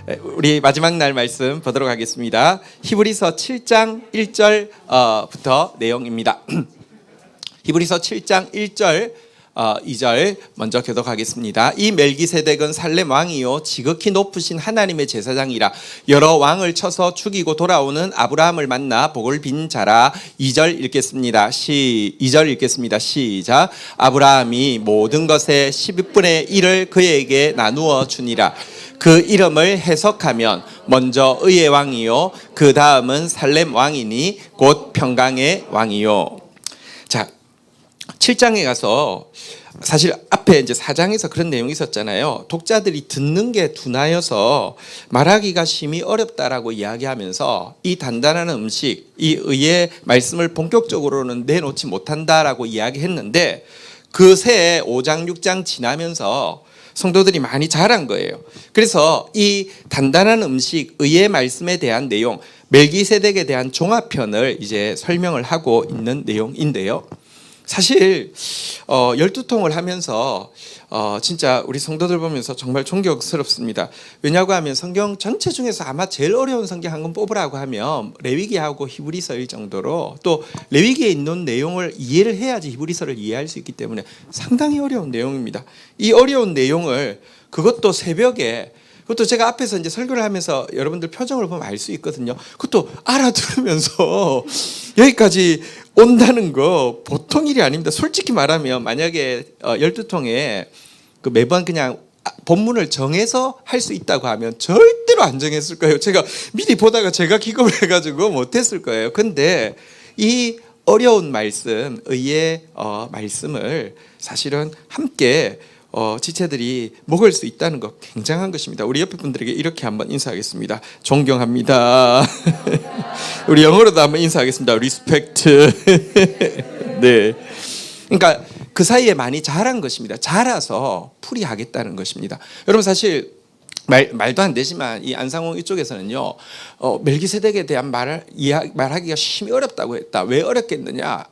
우리 마지막 날 말씀 보도록 하겠습니다. 히브리서 7장 1절부터 내용입니다. 히브리서 7장 1절 2절 먼저 교독하겠습니다. 이 멜기세덱은 살렘 왕이요 지극히 높으신 하나님의 제사장이라. 여러 왕을 쳐서 죽이고 돌아오는 아브라함을 만나 복을 빈 자라. 2절 읽겠습니다. 2절 읽겠습니다. 시작. 아브라함이 모든 것의 12분의 1을 그에게 나누어 주니라. 그 이름을 해석하면 먼저 의의 왕이요 그 다음은 살렘 왕이니 곧 평강의 왕이요. 자, 7장에 가서 사실 앞에 이제 4장에서 그런 내용이 있었잖아요. 독자들이 듣는 게 둔하여서 말하기가 심히 어렵다라고 이야기하면서 이 단단한 음식, 이 의의 말씀을 본격적으로는 내놓지 못한다라고 이야기했는데 그 새해 5장 6장 지나면서 성도들이 많이 자란 거예요. 그래서 이 단단한 음식, 의의 말씀에 대한 내용, 멜기세덱에 대한 종합편을 이제 설명을 하고 있는 내용인데요. 사실 12통을 하면서 진짜 우리 성도들 보면서 정말 존경스럽습니다. 왜냐고 하면 성경 전체 중에서 아마 제일 어려운 성경 한 권 뽑으라고 하면 레위기하고 히브리서일 정도로, 또 레위기에 있는 내용을 이해를 해야지 히브리서를 이해할 수 있기 때문에 상당히 어려운 내용입니다. 이 어려운 내용을 그것도 새벽에, 그것도 제가 앞에서 이제 설교를 하면서 여러분들 표정을 보면 알 수 있거든요. 그것도 알아들으면서 여기까지 온다는 거 보통 일이 아닙니다. 솔직히 말하면 만약에 12통에 그 매번 그냥 본문을 정해서 할 수 있다고 하면 절대로 안 정했을 거예요. 제가 미리 보다가 제가 기겁을 해가지고 못했을 거예요. 근데 이 어려운 말씀, 의의 말씀을 사실은 함께 지체들이 먹을 수 있다는 것 굉장한 것입니다. 우리 옆에 분들에게 이렇게 한번 인사하겠습니다. 존경합니다. 우리 영어로도 한번 인사하겠습니다. 리스펙트. 네. 그러니까 그 사이에 많이 자란 것입니다. 자라서 풀이하겠다는 것입니다. 여러분 사실 말도 안 되지만 이 안상홍 이쪽에서는요, 멜기세덱에 대한 말하기가 심히 어렵다고 했다. 왜 어렵겠느냐?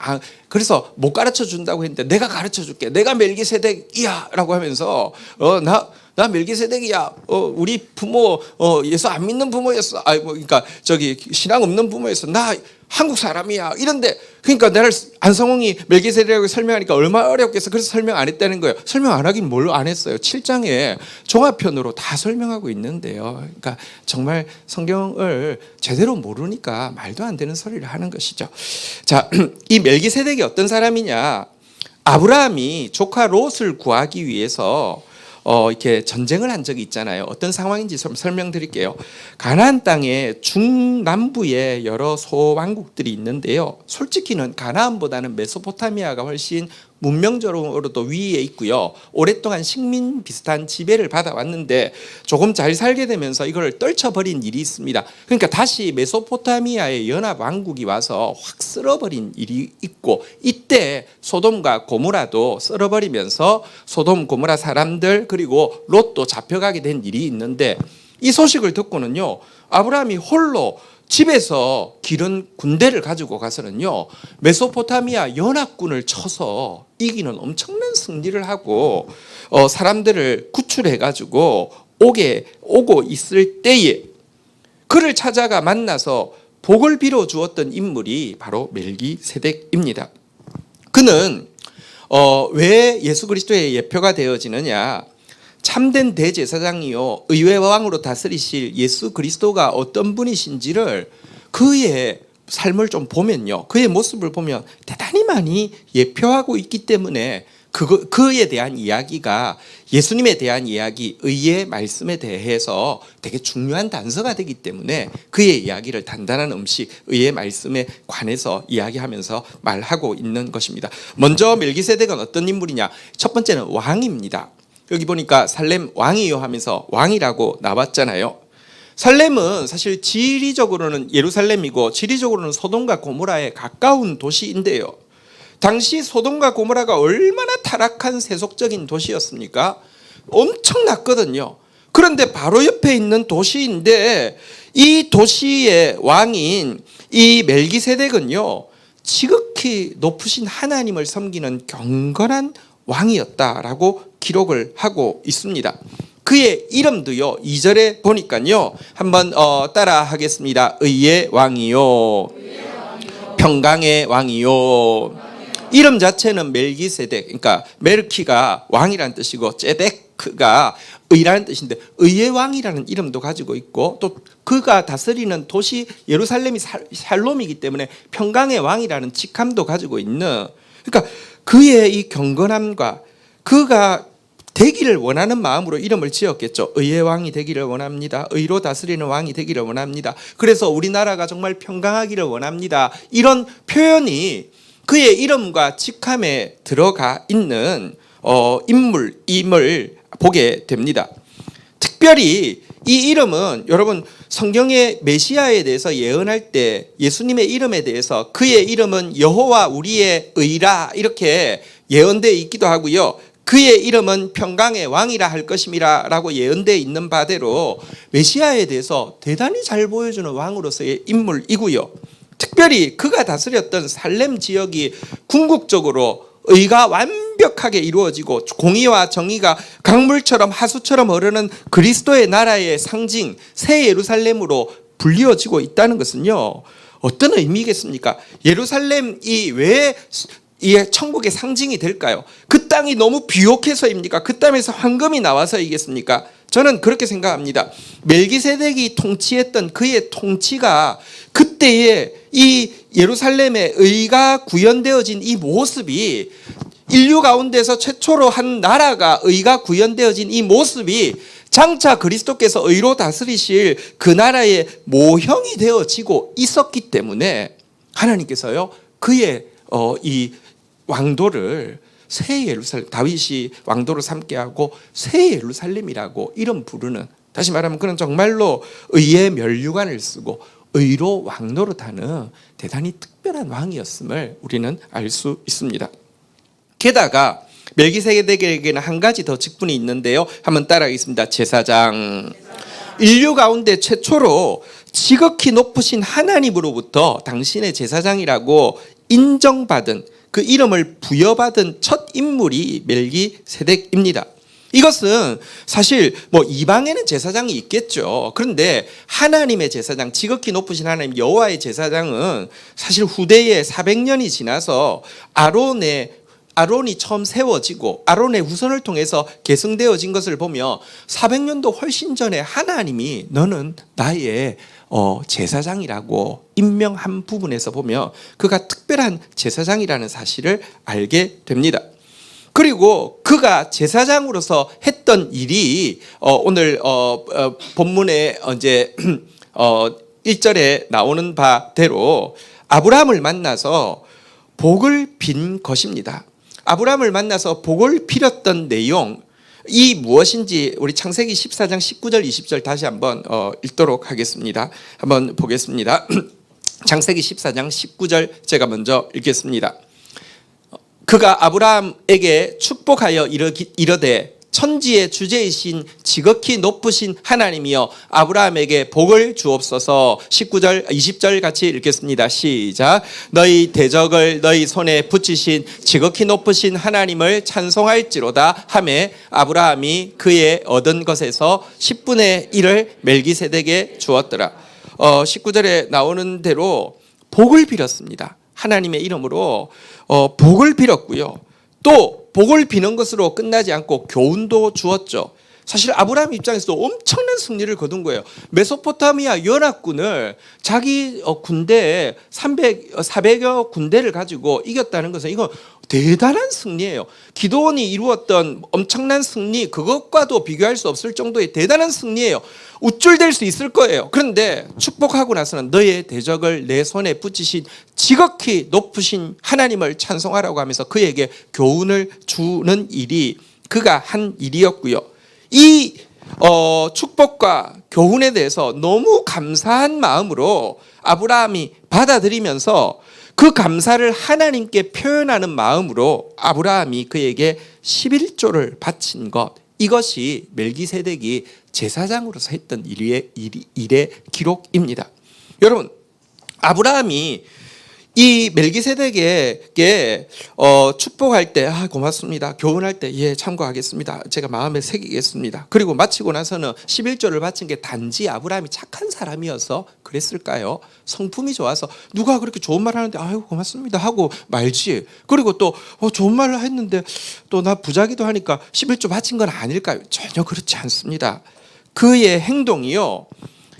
그래서 못 가르쳐 준다고 했는데 내가 가르쳐 줄게. 내가 멜기세덱이야라고 하면서 나 멜기세덱이야. 우리 부모 예수 안 믿는 부모였어. 그러니까 저기 신앙 없는 부모였어. 나 한국 사람이야. 이런데 그러니까 나를 안성홍이 멜기세덱이라고 설명하니까 얼마나 어렵겠어. 그래서 설명 안 했다는 거예요. 설명 안 하긴 뭘 안 했어요. 7장에 종합편으로 다 설명하고 있는데요. 그러니까 정말 성경을 제대로 모르니까 말도 안 되는 소리를 하는 것이죠. 자, 이 멜기세덱이 어떤 사람이냐? 아브라함이 조카 롯을 구하기 위해서 이렇게 전쟁을 한 적이 있잖아요. 어떤 상황인지 설명드릴게요. 가나안 땅의 중남부에 여러 소왕국들이 있는데요. 솔직히는 가나안보다는 메소포타미아가 훨씬 문명적으로도 위에 있고요. 오랫동안 식민 비슷한 지배를 받아왔는데 조금 잘 살게 되면서 이걸 떨쳐버린 일이 있습니다. 그러니까 다시 메소포타미아의 연합 왕국이 와서 확 쓸어버린 일이 있고, 이때 소돔과 고모라도 쓸어버리면서 소돔 고모라 사람들 그리고 롯도 잡혀가게 된 일이 있는데, 이 소식을 듣고는요, 아브라함이 홀로 집에서 기른 군대를 가지고 가서는요, 메소포타미아 연합군을 쳐서 이기는 엄청난 승리를 하고 사람들을 구출해 가지고 오고 있을 때에 그를 찾아가 만나서 복을 빌어 주었던 인물이 바로 멜기세덱입니다. 그는 왜 예수 그리스도의 예표가 되어지느냐? 참된 대제사장이요 의회 왕으로 다스리실 예수 그리스도가 어떤 분이신지를 그의 삶을 좀 보면요, 그의 모습을 보면 대단히 많이 예표하고 있기 때문에 그에 대한 이야기가, 예수님에 대한 이야기, 의의 말씀에 대해서 되게 중요한 단서가 되기 때문에 그의 이야기를 단단한 음식, 의의 말씀에 관해서 이야기하면서 말하고 있는 것입니다. 먼저 멜기세덱은 어떤 인물이냐? 첫 번째는 왕입니다. 여기 보니까 살렘 왕이요 하면서 왕이라고 나왔잖아요. 살렘은 사실 지리적으로는 예루살렘이고 지리적으로는 소돔과 고모라에 가까운 도시인데요. 당시 소돔과 고모라가 얼마나 타락한 세속적인 도시였습니까? 엄청났거든요. 그런데 바로 옆에 있는 도시인데 이 도시의 왕인 이 멜기세덱은요, 지극히 높으신 하나님을 섬기는 경건한 왕이었다라고 기록을 하고 있습니다. 그의 이름도요 2절에 보니까요 한번 따라 하겠습니다. 의의 왕이요, 평강의 왕이요. 이름 자체는 멜기세덱, 그러니까 멜키가 왕이라는 뜻이고 제데크가 의라는 뜻인데 의의 왕이라는 이름도 가지고 있고 또 그가 다스리는 도시 예루살렘이 샬롬이기 때문에 평강의 왕이라는 직함도 가지고 있는, 그러니까 그의 이 경건함과 그가 되기를 원하는 마음으로 이름을 지었겠죠. 의의 왕이 되기를 원합니다. 의로 다스리는 왕이 되기를 원합니다. 그래서 우리나라가 정말 평강하기를 원합니다. 이런 표현이 그의 이름과 직함에 들어가 있는 인물임을 보게 됩니다. 특별히 이 이름은 여러분 성경의 메시아에 대해서 예언할 때 예수님의 이름에 대해서 그의 이름은 여호와 우리의 의라 이렇게 예언되어 있기도 하고요. 그의 이름은 평강의 왕이라 할 것임이라 라고 예언되어 있는 바대로 메시아에 대해서 대단히 잘 보여주는 왕으로서의 인물이고요. 특별히 그가 다스렸던 살렘 지역이 궁극적으로 의가 완벽하게 이루어지고 공의와 정의가 강물처럼 하수처럼 흐르는 그리스도의 나라의 상징 새 예루살렘으로 불리워지고 있다는 것은요 어떤 의미겠습니까? 예루살렘이 왜 이 천국의 상징이 될까요? 그 땅이 너무 비옥해서입니까? 그 땅에서 황금이 나와서이겠습니까? 저는 그렇게 생각합니다. 멜기세덱이 통치했던 그의 통치가 그때의 이 예루살렘의 의가 구현되어진 이 모습이 인류 가운데서 최초로 한 나라가 의가 구현되어진 이 모습이 장차 그리스도께서 의로 다스리실 그 나라의 모형이 되어지고 있었기 때문에 하나님께서요 그의 이 왕도를 새 예루살렘, 다윗이 왕도를 삼게 하고 새 예루살렘이라고 이름 부르는, 다시 말하면 그는 정말로 의의 면류관을 쓰고 의로 왕노릇 하는 대단히 특별한 왕이었음을 우리는 알 수 있습니다. 게다가 멜기세덱에게는 한 가지 더 직분이 있는데요. 한번 따라하겠습니다. 제사장. 인류 가운데 최초로 지극히 높으신 하나님으로부터 당신의 제사장이라고 인정받은 그 이름을 부여받은 첫 인물이 멜기세덱입니다. 이것은 사실 뭐 이방에는 제사장이 있겠죠. 그런데 하나님의 제사장, 지극히 높으신 하나님 여호와의 제사장은 사실 후대에 400년이 지나서 아론이 처음 세워지고 아론의 후손을 통해서 계승되어진 것을 보며 400년도 훨씬 전에 하나님이 너는 나의 제사장이라고 임명한 부분에서 보면 그가 특별한 제사장이라는 사실을 알게 됩니다. 그리고 그가 제사장으로서 했던 일이 오늘 본문에 이제 1절에 나오는 바대로 아브라함을 만나서 복을 빈 것입니다. 아브라함을 만나서 복을 빌었던 내용 이 무엇인지 우리 창세기 14장 19절 20절 다시 한번 읽도록 하겠습니다. 한번 보겠습니다. 창세기 14장 19절 제가 먼저 읽겠습니다. 그가 아브라함에게 축복하여 이르되 천지의 주제이신 지극히 높으신 하나님이여 아브라함에게 복을 주옵소서. 19절 20절 같이 읽겠습니다. 시작. 너희 대적을 너희 손에 붙이신 지극히 높으신 하나님을 찬송할지로다 하매 아브라함이 그의 얻은 것에서 10분의 1을 멜기세덱에게 주었더라. 19절에 나오는 대로 복을 빌었습니다. 하나님의 이름으로 복을 빌었고요. 또 복을 비는 것으로 끝나지 않고 교훈도 주었죠. 사실 아브라함 입장에서도 엄청난 승리를 거둔 거예요. 메소포타미아 연합군을 자기 군대에 400여 군대를 가지고 이겼다는 것은 이건 대단한 승리예요. 기드온이 이루었던 엄청난 승리 그것과도 비교할 수 없을 정도의 대단한 승리예요. 우쭐댈 수 있을 거예요. 그런데 축복하고 나서는 너의 대적을 내 손에 붙이신 지극히 높으신 하나님을 찬송하라고 하면서 그에게 교훈을 주는 일이 그가 한 일이었고요. 이 축복과 교훈에 대해서 너무 감사한 마음으로 아브라함이 받아들이면서 그 감사를 하나님께 표현하는 마음으로 아브라함이 그에게 11조를 바친 것, 이것이 멜기세덱이 제사장으로서 했던 일의 기록입니다. 여러분, 아브라함이 이 멜기세덱에게 축복할 때 고맙습니다. 교훈할 때 참고하겠습니다. 제가 마음에 새기겠습니다. 그리고 마치고 나서는 11조를 바친 게 단지 아브라함이 착한 사람이어서 그랬을까요? 성품이 좋아서 누가 그렇게 좋은 말 하는데 아유 고맙습니다 하고 말지. 그리고 또 좋은 말을 했는데 또 나 부자기도 하니까 11조 바친 건 아닐까요? 전혀 그렇지 않습니다. 그의 행동이요,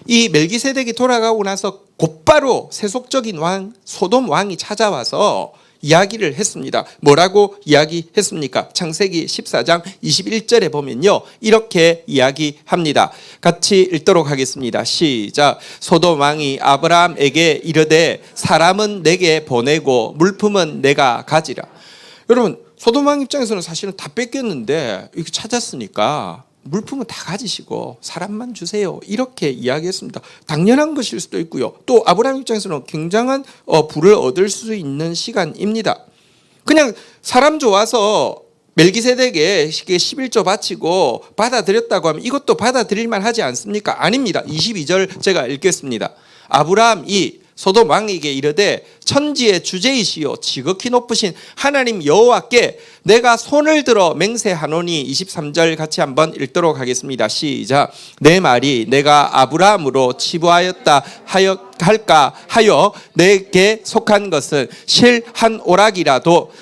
이 멜기세덱이 돌아가고 나서 곧바로 세속적인 왕 소돔 왕이 찾아와서 이야기를 했습니다. 뭐라고 이야기했습니까? 창세기 14장 21절에 보면요, 이렇게 이야기합니다. 같이 읽도록 하겠습니다. 시작. 소돔 왕이 아브라함에게 이르되 사람은 내게 보내고 물품은 내가 가지라. 여러분, 소돔 왕 입장에서는 사실은 다 뺏겼는데 이렇게 찾았으니까 물품은 다 가지시고 사람만 주세요, 이렇게 이야기했습니다. 당연한 것일 수도 있고요, 또 아브라함 입장에서는 굉장한 부를 얻을 수 있는 시간입니다. 그냥 사람 좋아서 멜기세덱에 11조 바치고 받아들였다고 하면 이것도 받아들일만 하지 않습니까? 아닙니다. 22절 제가 읽겠습니다. 아브라함이 소돔 왕에게 이르되 천지의 주제이시요 지극히 높으신 하나님 여호와께 내가 손을 들어 맹세하노니, 23절 같이 한번 읽도록 하겠습니다. 시작. 내 말이 내가 아브라함으로 치부하였다 할까 하여 내게 속한 것은 실 한 오락이라도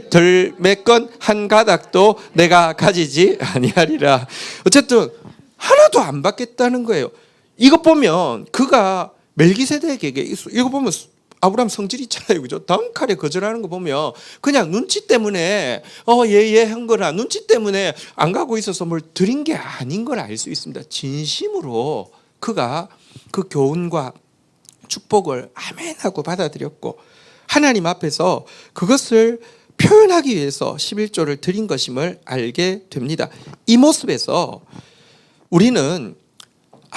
들매건 한 가닥도 내가 가지지 아니하리라. 어쨌든 하나도 안 받겠다는 거예요. 이것 보면 그가 멜기세덱에게, 이거 보면 아브라함 성질 있잖아요, 그죠? 단칼에 거절하는 거 보면 그냥 눈치 때문에 한 거라 눈치 때문에 안 가고 있어서 뭘 드린 게 아닌 걸 알 수 있습니다. 진심으로 그가 그 교훈과 축복을 아멘하고 받아들였고 하나님 앞에서 그것을 표현하기 위해서 11조를 드린 것임을 알게 됩니다. 이 모습에서 우리는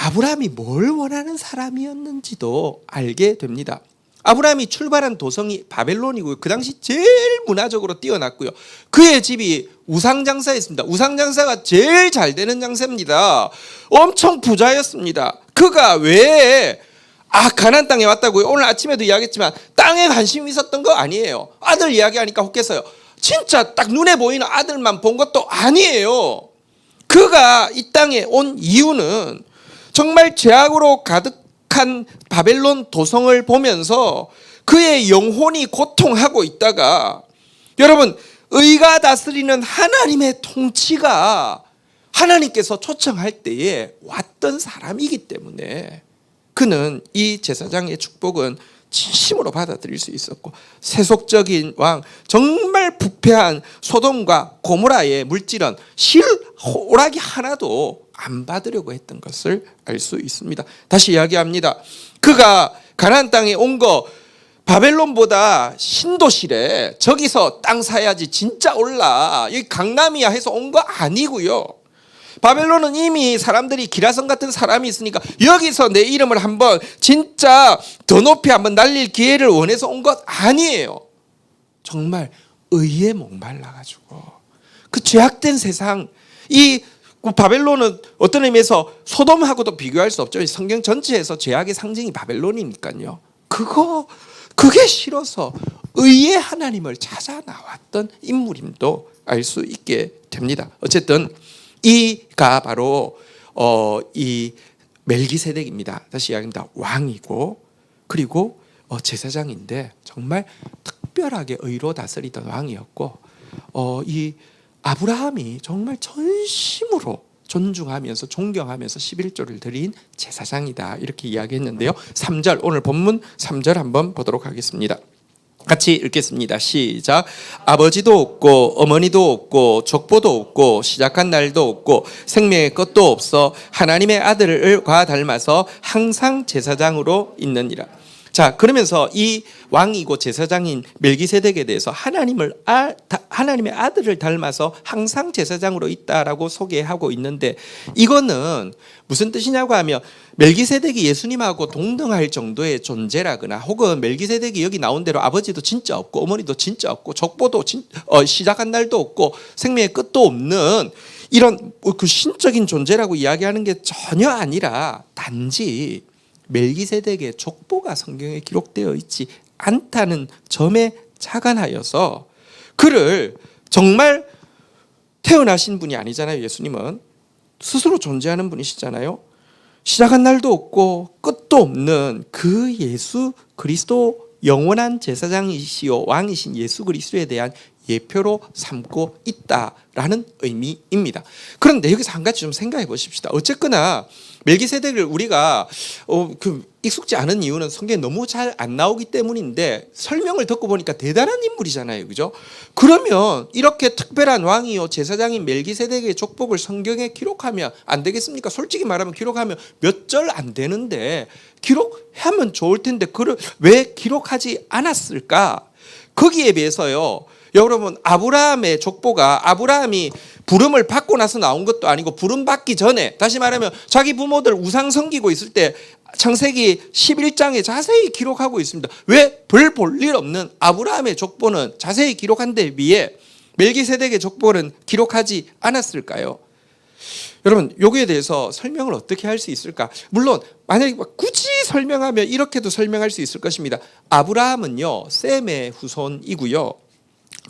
아브라함이 뭘 원하는 사람이었는지도 알게 됩니다. 아브라함이 출발한 도성이 바벨론이고요, 그 당시 제일 문화적으로 뛰어났고요, 그의 집이 우상장사였습니다. 우상장사가 제일 잘 되는 장사입니다. 엄청 부자였습니다. 그가 왜 가나안 땅에 왔다고요? 오늘 아침에도 이야기했지만 땅에 관심이 있었던 거 아니에요. 아들 이야기하니까 혹했어요. 진짜 딱 눈에 보이는 아들만 본 것도 아니에요. 그가 이 땅에 온 이유는 정말 죄악으로 가득한 바벨론 도성을 보면서 그의 영혼이 고통하고 있다가, 여러분, 의가 다스리는 하나님의 통치가 하나님께서 초청할 때에 왔던 사람이기 때문에 그는 이 제사장의 축복은 진심으로 받아들일 수 있었고, 세속적인 왕, 정말 부패한 소돔과 고모라의 물질은 실 오락이 하나도 안 받으려고 했던 것을 알 수 있습니다. 다시 이야기합니다. 그가 가나안 땅에 온 거 바벨론보다 신도시래. 저기서 땅 사야지 진짜 올라, 여기 강남이야 해서 온 거 아니고요. 바벨론은 이미 사람들이 기라성 같은 사람이 있으니까 여기서 내 이름을 한번 진짜 더 높이 한번 날릴 기회를 원해서 온 것 아니에요. 정말 의에 목말라가지고 그 죄악된 세상, 이 바벨론은 어떤 의미에서 소돔하고도 비교할 수 없죠. 성경 전체에서 죄악의 상징이 바벨론이니까요. 그게 싫어서 의의 하나님을 찾아 나왔던 인물임도 알 수 있게 됩니다. 어쨌든 이가 바로 이 멜기세덱입니다. 다시 이야기합니다. 왕이고 그리고 제사장인데 정말 특별하게 의로 다스리던 왕이었고, 이 아브라함이 정말 전심으로 존중하면서 존경하면서 11조를 드린 제사장이다, 이렇게 이야기했는데요. 3절, 오늘 본문 3절 한번 보도록 하겠습니다. 같이 읽겠습니다. 시작. 아버지도 없고 어머니도 없고 족보도 없고 시작한 날도 없고 생명의 것도 없어 하나님의 아들과 닮아서 항상 제사장으로 있느니라. 자, 그러면서 이 왕이고 제사장인 멜기세덱에 대해서 하나님의 아들을 닮아서 항상 제사장으로 있다라고 소개하고 있는데, 이거는 무슨 뜻이냐고 하면 멜기세덱이 예수님하고 동등할 정도의 존재라거나, 혹은 멜기세덱이 여기 나온 대로 아버지도 진짜 없고 어머니도 진짜 없고 족보도 시작한 날도 없고 생명의 끝도 없는 이런 그 신적인 존재라고 이야기하는 게 전혀 아니라 단지 멜기세덱의 족보가 성경에 기록되어 있지 않다는 점에 착안하여서 그를 정말 태어나신 분이 아니잖아요. 예수님은 스스로 존재하는 분이시잖아요. 시작한 날도 없고 끝도 없는 그 예수 그리스도 영원한 제사장이시요 왕이신 예수 그리스도에 대한 예표로 삼고 있다라는 의미입니다. 그런데 여기서 한 가지 좀 생각해 보십시다. 어쨌거나 멜기세덱을 우리가 익숙지 않은 이유는 성경에 너무 잘 안 나오기 때문인데 설명을 듣고 보니까 대단한 인물이잖아요. 그죠? 그러면 이렇게 특별한 왕이요 제사장인 멜기세덱의 족복을 성경에 기록하면 안 되겠습니까? 솔직히 말하면 기록하면 몇 절 안 되는데 기록하면 좋을 텐데 그걸 왜 기록하지 않았을까? 거기에 비해서요. 여러분 아브라함의 족보가 아브라함이 부름을 받고 나서 나온 것도 아니고 부름 받기 전에 다시 말하면 자기 부모들 우상 섬기고 있을 때 창세기 11장에 자세히 기록하고 있습니다. 왜 별 볼 일 없는 아브라함의 족보는 자세히 기록한 데 비해 멜기세덱의 족보는 기록하지 않았을까요? 여러분 여기에 대해서 설명을 어떻게 할 수 있을까? 물론 만약에 굳이 설명하면 이렇게도 설명할 수 있을 것입니다. 아브라함은요 셈의 후손이고요.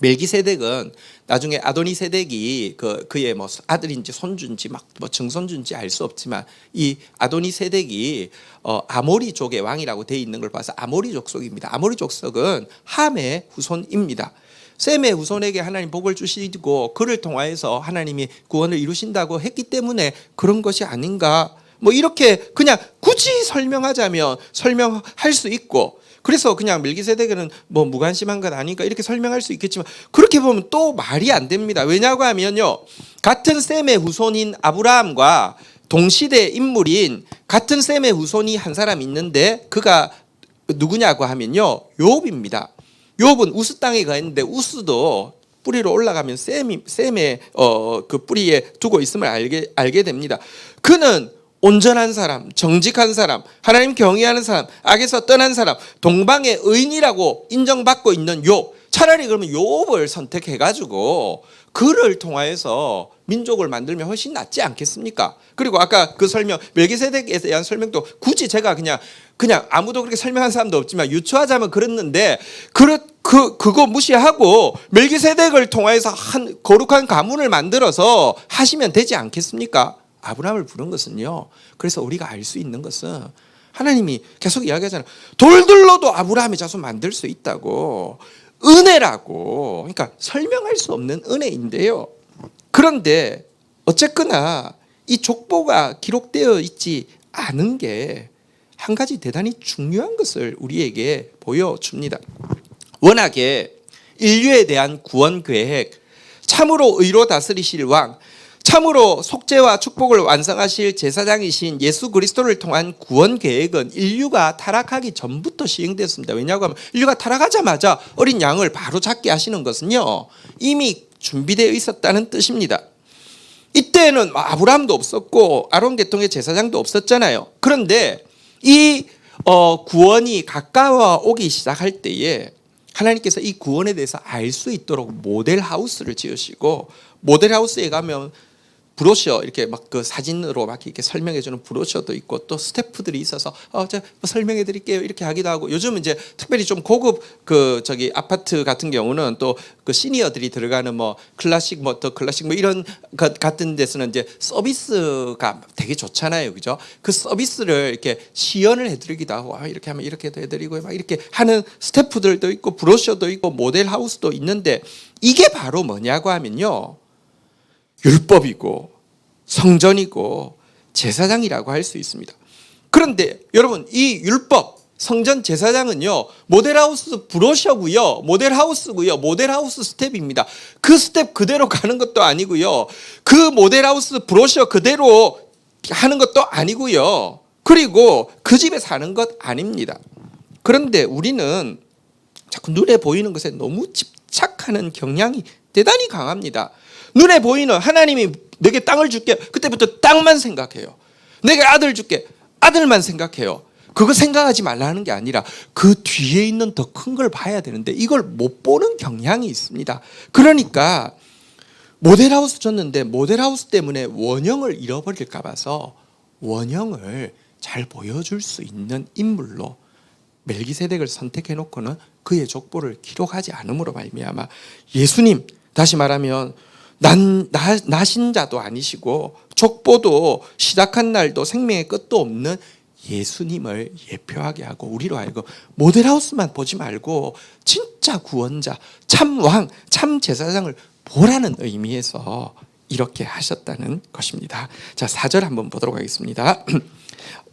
멜기세덱은 나중에 아도니세덱이 그의 뭐 아들인지 손주인지 막 뭐 증손주인지 알 수 없지만 이 아도니세덱이 아모리족의 왕이라고 되어 있는 걸 봐서 아모리 족속입니다. 아모리 족속은 함의 후손입니다. 셈의 후손에게 하나님 복을 주시고 그를 통하여서 하나님이 구원을 이루신다고 했기 때문에 그런 것이 아닌가 뭐 이렇게 그냥 굳이 설명하자면 설명할 수 있고 그래서 그냥 멜기세덱은 뭐 무관심한 것 아닌가 이렇게 설명할 수 있겠지만 그렇게 보면 또 말이 안 됩니다. 왜냐고 하면요 같은 셈의 후손인 아브라함과 동시대 인물인 같은 셈의 후손이 한 사람 있는데 그가 누구냐고 하면요 욥입니다. 욥은 우스 땅에 가 있는데 우스도 뿌리로 올라가면 셈의 그 뿌리에 두고 있음을 알게 됩니다. 그는 온전한 사람, 정직한 사람, 하나님 경외하는 사람, 악에서 떠난 사람, 동방의 의인이라고 인정받고 있는 욥. 차라리 그러면 욥을 선택해가지고 그를 통하여서 민족을 만들면 훨씬 낫지 않겠습니까? 그리고 아까 그 설명 멜기세덱에 대한 설명도 굳이 제가 그냥 아무도 그렇게 설명한 사람도 없지만 유추하자면 그랬는데 그거 무시하고 멜기세덱을 통하여서 한 거룩한 가문을 만들어서 하시면 되지 않겠습니까? 아브라함을 부른 것은요. 그래서 우리가 알 수 있는 것은 하나님이 계속 이야기하잖아요. 돌들로도 아브라함의 자손 만들 수 있다고. 은혜라고. 그러니까 설명할 수 없는 은혜인데요. 그런데 어쨌거나 이 족보가 기록되어 있지 않은 게 한 가지 대단히 중요한 것을 우리에게 보여줍니다. 워낙에 인류에 대한 구원 계획, 참으로 의로 다스리실 왕, 참으로 속죄와 축복을 완성하실 제사장이신 예수 그리스도를 통한 구원 계획은 인류가 타락하기 전부터 시행됐습니다. 왜냐하고 하면 인류가 타락하자마자 어린 양을 바로 잡게 하시는 것은요 이미 준비되어 있었다는 뜻입니다. 이때는 아브라함도 없었고 아론 계통의 제사장도 없었잖아요. 그런데 이 구원이 가까워 오기 시작할 때에 하나님께서 이 구원에 대해서 알 수 있도록 모델하우스를 지으시고 모델하우스에 가면 브로셔 이렇게 막 그 사진으로 막 이렇게 설명해 주는 브로셔도 있고 또 스태프들이 있어서 제가 설명해 드릴게요 이렇게 하기도 하고 요즘은 이제 특별히 좀 고급 그 저기 아파트 같은 경우는 또 그 시니어들이 들어가는 뭐 클래식 뭐 더 클래식 뭐 이런 것 같은 데서는 이제 서비스가 되게 좋잖아요. 그죠? 그 서비스를 이렇게 시연을 해 드리기도 하고 이렇게 하면 이렇게도 해 드리고 막 이렇게 하는 스태프들도 있고 브로셔도 있고 모델 하우스도 있는데 이게 바로 뭐냐고 하면요. 율법이고 성전이고 제사장이라고 할 수 있습니다. 그런데 여러분 이 율법, 성전, 제사장은요 모델하우스 브로셔고요 모델하우스고요 모델하우스 스텝입니다. 그 스텝 그대로 가는 것도 아니고요 그 모델하우스 브로셔 그대로 하는 것도 아니고요 그리고 그 집에 사는 것 아닙니다. 그런데 우리는 자꾸 눈에 보이는 것에 너무 집착하는 경향이 대단히 강합니다. 눈에 보이는 하나님이 내게 땅을 줄게 그때부터 땅만 생각해요. 내게 아들 줄게 아들만 생각해요. 그거 생각하지 말라는 게 아니라 그 뒤에 있는 더 큰 걸 봐야 되는데 이걸 못 보는 경향이 있습니다. 그러니까 모델하우스 줬는데 모델하우스 때문에 원형을 잃어버릴까 봐서 원형을 잘 보여줄 수 있는 인물로 멜기세덱을 선택해 놓고는 그의 족보를 기록하지 않음으로 말미암아 예수님, 다시 말하면 나신 자도 아니시고 족보도 시작한 날도 생명의 끝도 없는 예수님을 예표하게 하고 우리로 하여금 모델하우스만 보지 말고 진짜 구원자, 참 왕, 참 제사장을 보라는 의미에서 이렇게 하셨다는 것입니다. 자, 4절 한번 보도록 하겠습니다.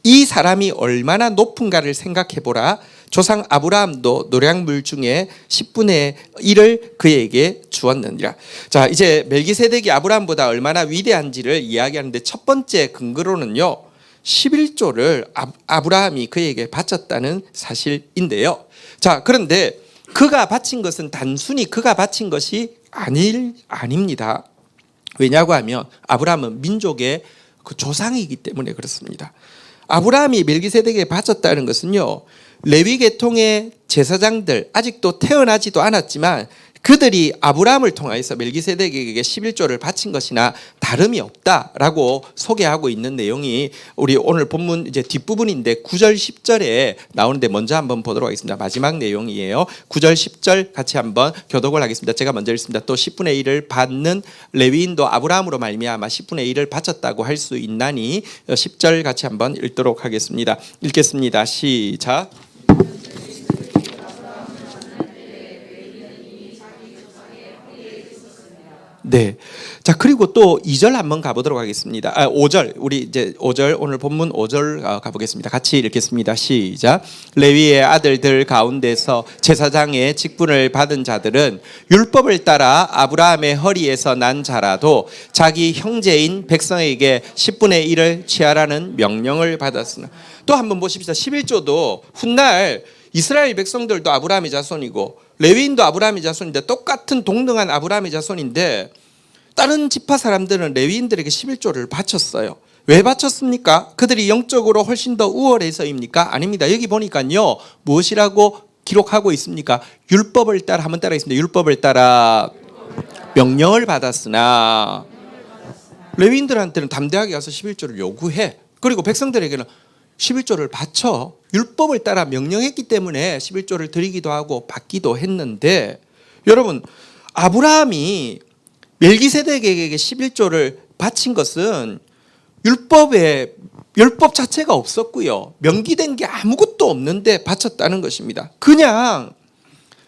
이 사람이 얼마나 높은가를 생각해 보라. 조상 아브라함도 노량물 중에 10분의 1을 그에게 주었느니라. 자, 이제 멜기세덱이 아브라함보다 얼마나 위대한지를 이야기하는데 첫 번째 근거로는요, 11조를 아브라함이 그에게 바쳤다는 사실인데요. 자, 그런데 그가 바친 것은 단순히 그가 바친 것이 아닙니다. 왜냐고 하면 아브라함은 민족의 그 조상이기 때문에 그렇습니다. 아브라함이 멜기세덱에게 바쳤다는 것은요, 레위 계통의 제사장들, 아직도 태어나지도 않았지만 그들이 아브라함을 통하여서 멜기세덱에게 11조를 바친 것이나 다름이 없다라고 소개하고 있는 내용이 우리 오늘 본문 이제 뒷부분인데 9절 10절에 나오는데 먼저 한번 보도록 하겠습니다. 마지막 내용이에요. 9절 10절 같이 한번 교독을 하겠습니다. 제가 먼저 읽습니다. 또 10분의 1을 받는 레위인도 아브라함으로 말미암아 10분의 1을 바쳤다고 할 수 있나니 10절 같이 한번 읽도록 하겠습니다. 읽겠습니다. 시작. 네. 자, 그리고 또 2절 한번 가보도록 하겠습니다. 5절. 우리 이제 5절, 오늘 본문 5절 가보겠습니다. 같이 읽겠습니다. 시작. 레위의 아들들 가운데서 제사장의 직분을 받은 자들은 율법을 따라 아브라함의 허리에서 난 자라도 자기 형제인 백성에게 10분의 1을 취하라는 명령을 받았으나. 또 한번 보십시다. 11조도 훗날 이스라엘 백성들도 아브라함의 자손이고 레위인도 아브라함의 자손인데 똑같은 동등한 아브라함의 자손인데 다른 지파 사람들은 레위인들에게 11조를 바쳤어요. 왜 바쳤습니까? 그들이 영적으로 훨씬 더 우월해서입니까? 아닙니다. 여기 보니까요, 무엇이라고 기록하고 있습니까? 율법을 따라, 한번 따라하겠습니다. 율법을 따라 명령을 받았으나 레위인들한테는 담대하게 가서 11조를 요구해. 그리고 백성들에게는 11조를 바쳐. 율법을 따라 명령했기 때문에 11조를 드리기도 하고 받기도 했는데, 여러분, 아브라함이 멜기세덱에게 11조를 바친 것은 율법 자체가 없었고요, 명기된 게 아무것도 없는데 바쳤다는 것입니다. 그냥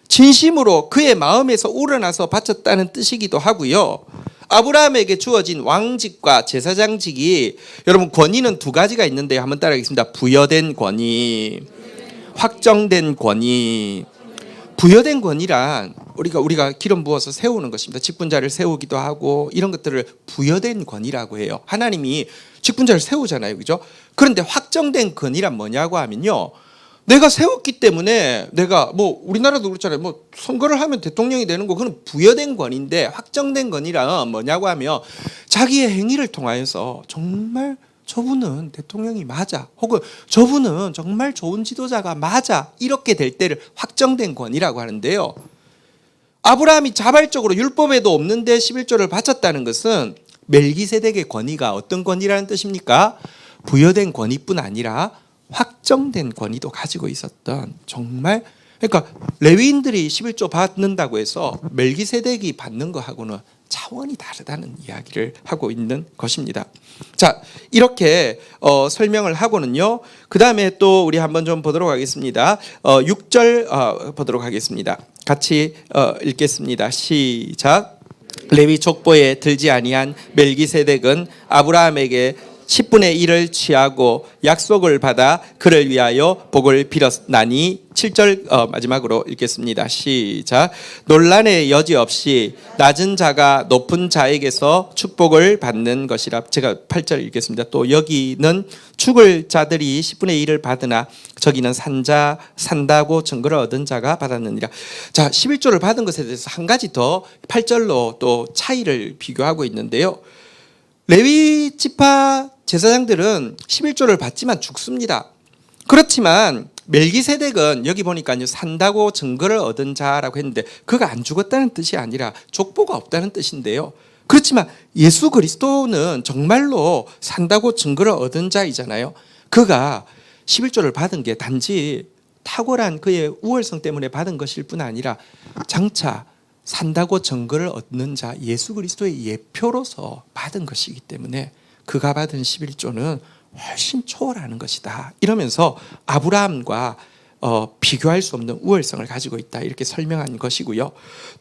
진심으로 그의 마음에서 우러나서 바쳤다는 뜻이기도 하고요. 아브라함에게 주어진 왕직과 제사장직이, 여러분, 권위는 두 가지가 있는데 한번 따라하겠습니다. 부여된 권위, 확정된 권위. 부여된 권위란 우리가 기름 부어서 세우는 것입니다. 직분자를 세우기도 하고 이런 것들을 부여된 권위라고 해요. 하나님이 직분자를 세우잖아요, 그죠? 그런데 확정된 권위란 뭐냐고 하면요, 내가 세웠기 때문에 내가 우리나라도 그렇잖아요. 선거를 하면 대통령이 되는 거, 그건 부여된 권위인데, 확정된 권위란 뭐냐고 하면 자기의 행위를 통하여서 정말 저분은 대통령이 맞아, 혹은 저분은 정말 좋은 지도자가 맞아, 이렇게 될 때를 확정된 권위라고 하는데요. 아브라함이 자발적으로 율법에도 없는데 11조를 바쳤다는 것은 멜기세덱의 권위가 어떤 권위라는 뜻입니까? 부여된 권위뿐 아니라 확정된 권위도 가지고 있었던, 정말, 그러니까 레위인들이 11조 받는다고 해서 멜기세덱이 받는 거하고는 차원이 다르다는 이야기를 하고 있는 것입니다. 자, 이렇게 설명을 하고는요, 그 다음에 또 우리 한번 좀 보도록 하겠습니다. 6절 보도록 하겠습니다. 같이 읽겠습니다. 시작. 레위 족보에 들지 아니한 멜기세덱은 아브라함에게 10분의 1을 취하고 약속을 받아 그를 위하여 복을 빌었나니. 7절 마지막으로 읽겠습니다. 시작. 논란의 여지 없이 낮은 자가 높은 자에게서 축복을 받는 것이라. 제가 8절 읽겠습니다. 또 여기는 죽을 자들이 10분의 1을 받으나 저기는 산다고 증거를 얻은 자가 받았느니라. 자, 11조를 받은 것에 대해서 한 가지 더 8절로 또 차이를 비교하고 있는데요. 레위 지파 제사장들은 11조를 받지만 죽습니다. 그렇지만 멜기세덱은 여기 보니까요, 산다고 증거를 얻은 자라고 했는데 그가 안 죽었다는 뜻이 아니라 족보가 없다는 뜻인데요. 그렇지만 예수 그리스도는 정말로 산다고 증거를 얻은 자이잖아요. 그가 11조를 받은 게 단지 탁월한 그의 우월성 때문에 받은 것일 뿐 아니라 장차 산다고 증거를 얻는 자 예수 그리스도의 예표로서 받은 것이기 때문에 그가 받은 11조는 훨씬 초월하는 것이다. 이러면서 아브라함과 비교할 수 없는 우월성을 가지고 있다. 이렇게 설명한 것이고요.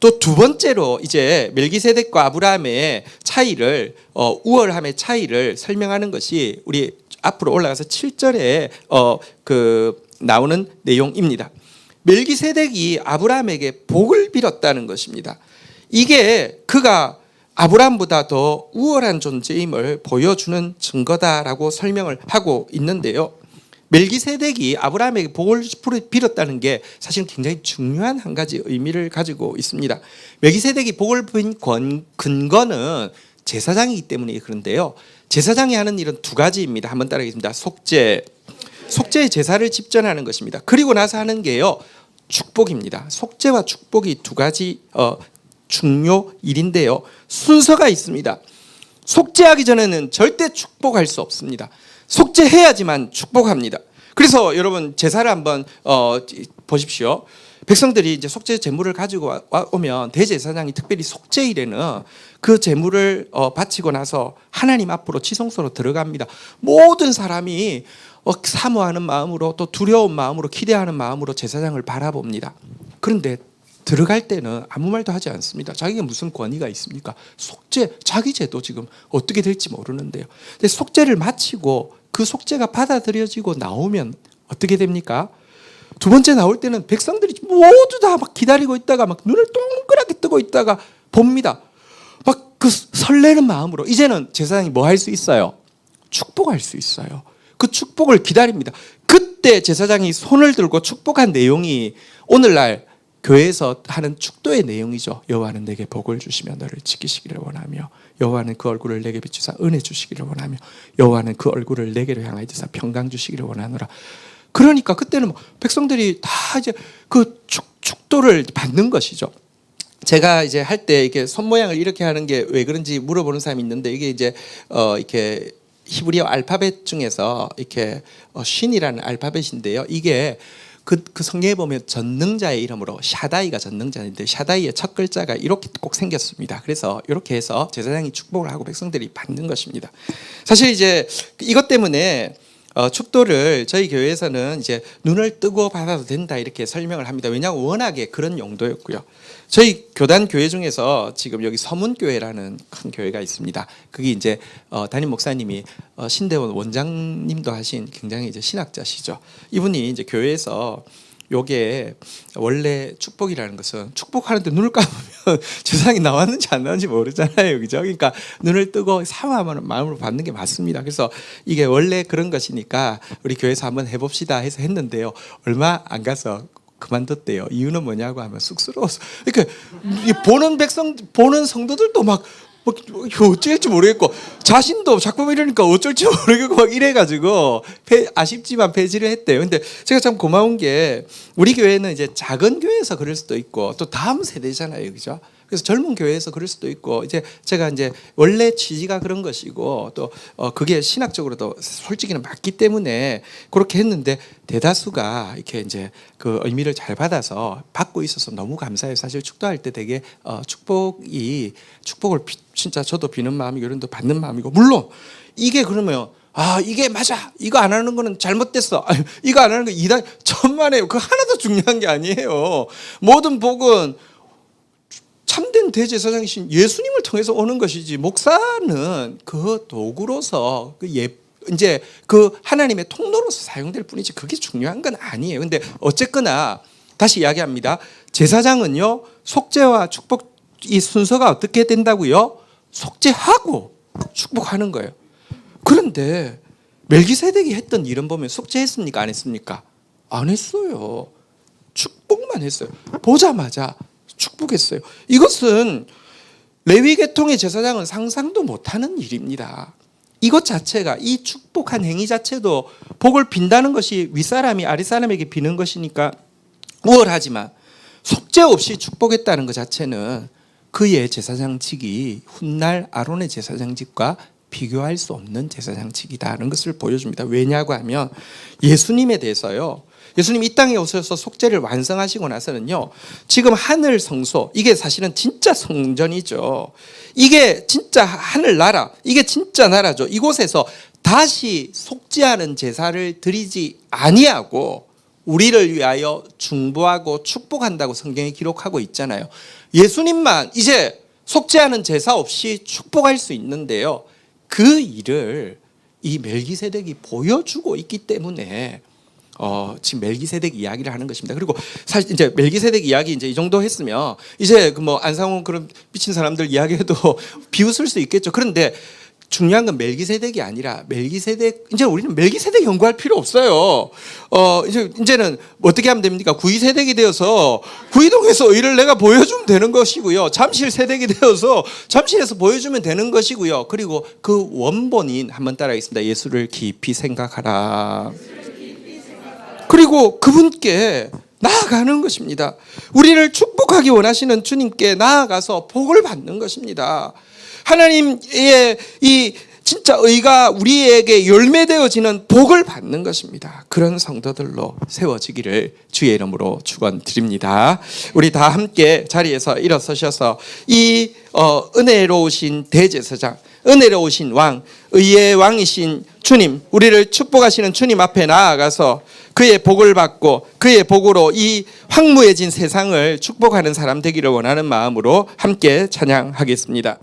또 두 번째로 이제 멜기세덱과 아브라함의 차이를 우월함의 차이를 설명하는 것이 우리 앞으로 올라가서 7절에 나오는 내용입니다. 멜기세덱이 아브라함에게 복을 빌었다는 것입니다. 이게 그가 아브라함보다 더 우월한 존재임을 보여주는 증거다라고 설명을 하고 있는데요. 멜기세덱이 아브라함에게 복을 빌었다는 게 사실 굉장히 중요한 한 가지 의미를 가지고 있습니다. 멜기세덱이 복을 빌 근거는 제사장이기 때문에 그런데요. 제사장이 하는 일은 두 가지입니다. 한번 따라하겠습니다. 속죄의 제사를 집전하는 것입니다. 그리고 나서 하는 게요, 축복입니다. 속죄와 축복이 두 가지 중요 일인데요. 순서가 있습니다. 속죄하기 전에는 절대 축복할 수 없습니다. 속죄해야지만 축복합니다. 그래서 여러분 제사를 한번 보십시오. 백성들이 이제 속죄 제물을 가지고 오면 대제사장이 특별히 속죄일에는 그 제물을 바치고 나서 하나님 앞으로 지성소로 들어갑니다. 모든 사람이 사모하는 마음으로 또 두려운 마음으로 기대하는 마음으로 제사장을 바라봅니다. 그런데 들어갈 때는 아무 말도 하지 않습니다. 자기가 무슨 권위가 있습니까? 속죄, 자기 죄도 지금 어떻게 될지 모르는데요. 근데 속죄를 마치고 그 속죄가 받아들여지고 나오면 어떻게 됩니까? 두 번째 나올 때는 백성들이 모두 다 막 기다리고 있다가 막 눈을 동그랗게 뜨고 있다가 봅니다. 막 그 설레는 마음으로 이제는 제사장이 뭐 할 수 있어요? 축복할 수 있어요. 그 축복을 기다립니다. 그때 제사장이 손을 들고 축복한 내용이 오늘날 교회에서 하는 축도의 내용이죠. 여호와는 내게 복을 주시며 너를 지키시기를 원하며 여호와는 그 얼굴을 내게 비추사 은혜 주시기를 원하며 여호와는 그 얼굴을 내게로 향하여 드사 평강 주시기를 원하노라. 그러니까 그때는 백성들이 다 이제 그 축도를 받는 것이죠. 제가 이제 할 때 이렇게 손 모양을 이렇게 하는 게 왜 그런지 물어보는 사람이 있는데 이게 이제 이렇게 히브리어 알파벳 중에서 이렇게 쉰이라는 알파벳인데요. 이게 그 성경에 보면 전능자의 이름으로 샤다이가 전능자인데 샤다이의 첫 글자가 이렇게 꼭 생겼습니다. 그래서 이렇게 해서 제사장이 축복을 하고 백성들이 받는 것입니다. 사실 이제 이것 때문에 축도를 저희 교회에서는 이제 눈을 뜨고 받아도 된다 이렇게 설명을 합니다. 왜냐하면 워낙에 그런 용도였고요. 저희 교단 교회 중에서 지금 여기 서문교회라는 큰 교회가 있습니다. 그게 이제 담임 목사님이 신대원 원장님도 하신 굉장히 이제 신학자시죠. 이분이 이제 교회에서 요게 원래 축복이라는 것은 축복하는데 눈을 감으면 제사장이 나왔는지 안 나왔는지 모르잖아요. 그죠? 그러니까 눈을 뜨고 사모하는 마음으로 받는 게 맞습니다. 그래서 이게 원래 그런 것이니까 우리 교회에서 한번 해봅시다 해서 했는데요. 얼마 안 가서 그만뒀대요. 이유는 뭐냐고 하면 쑥스러워서. 그러니까 보는 성도들도 막 어쩔지 모르겠고 자신도 자꾸 이러니까 어쩔지 모르겠고 막 이래가지고 아쉽지만 폐지를 했대요. 근데 제가 참 고마운 게 우리 교회는 이제 작은 교회에서 그럴 수도 있고 또 다음 세대잖아요, 그죠? 그래서 젊은 교회에서 그럴 수도 있고 이제 제가 이제 원래 취지가 그런 것이고 또 그게 신학적으로도 솔직히는 맞기 때문에 그렇게 했는데 대다수가 이렇게 이제 그 의미를 잘 받아서 받고 있어서 너무 감사해요. 사실 축도할 때 되게 축복을 진짜 저도 비는 마음이고 여러분도 받는 마음이고 물론 이게 그러면 이게 맞아. 이거 안 하는 거는 잘못됐어. 이거 안 하는 거 이단 천만에요. 그 하나도 중요한 게 아니에요. 모든 복은 참된 대제사장이신 예수님을 통해서 오는 것이지 목사는 그 도구로서 이제 그 하나님의 통로로서 사용될 뿐이지 그게 중요한 건 아니에요. 근데 어쨌거나 다시 이야기합니다. 제사장은요 속죄와 축복 이 순서가 어떻게 된다고요? 속죄하고 축복하는 거예요. 그런데 멜기세덱이 했던 일은 보면 속죄했습니까? 안 했습니까? 안 했어요. 축복만 했어요. 보자마자 축복했어요. 이것은 레위 계통의 제사장은 상상도 못하는 일입니다. 이것 자체가 이 축복한 행위 자체도 복을 빈다는 것이 윗사람이 아랫사람에게 비는 것이니까 우월하지만 속죄 없이 축복했다는 것 자체는 그의 제사장직이 훗날 아론의 제사장직과 비교할 수 없는 제사장직이다는 것을 보여줍니다. 왜냐고 하면 예수님에 대해서요 예수님 이 땅에 오셔서 속죄를 완성하시고 나서는요, 지금 하늘 성소, 이게 사실은 진짜 성전이죠. 이게 진짜 하늘 나라, 이게 진짜 나라죠. 이곳에서 다시 속죄하는 제사를 드리지 아니하고 우리를 위하여 중보하고 축복한다고 성경에 기록하고 있잖아요. 예수님만 이제 속죄하는 제사 없이 축복할 수 있는데요, 그 일을 이 멜기세덱이 보여주고 있기 때문에 지금 멜기세덱 이야기를 하는 것입니다. 그리고 사실 이제 멜기세덱 이야기 이제 이 정도 했으면 이제 그 뭐 안상훈 그런 미친 사람들 이야기해도 비웃을 수 있겠죠. 그런데 중요한 건 멜기세덱이 아니라 멜기세덱, 이제 우리는 멜기세덱 연구할 필요 없어요. 이제는 어떻게 하면 됩니까? 구이세덱이 되어서 구이동에서 의를 내가 보여주면 되는 것이고요. 잠실 세덱이 되어서 잠실에서 보여주면 되는 것이고요. 그리고 그 원본인 한번 따라하겠습니다. 예수를 깊이 생각하라. 그리고 그분께 나아가는 것입니다. 우리를 축복하기 원하시는 주님께 나아가서 복을 받는 것입니다. 하나님의 이 진짜 의가 우리에게 열매되어지는 복을 받는 것입니다. 그런 성도들로 세워지기를 주의 이름으로 축원드립니다. 우리 다 함께 자리에서 일어서셔서 이 은혜로우신 대제사장, 은혜로우신 왕, 의의 왕이신 주님, 우리를 축복하시는 주님 앞에 나아가서 그의 복을 받고 그의 복으로 이 황무해진 세상을 축복하는 사람 되기를 원하는 마음으로 함께 찬양하겠습니다.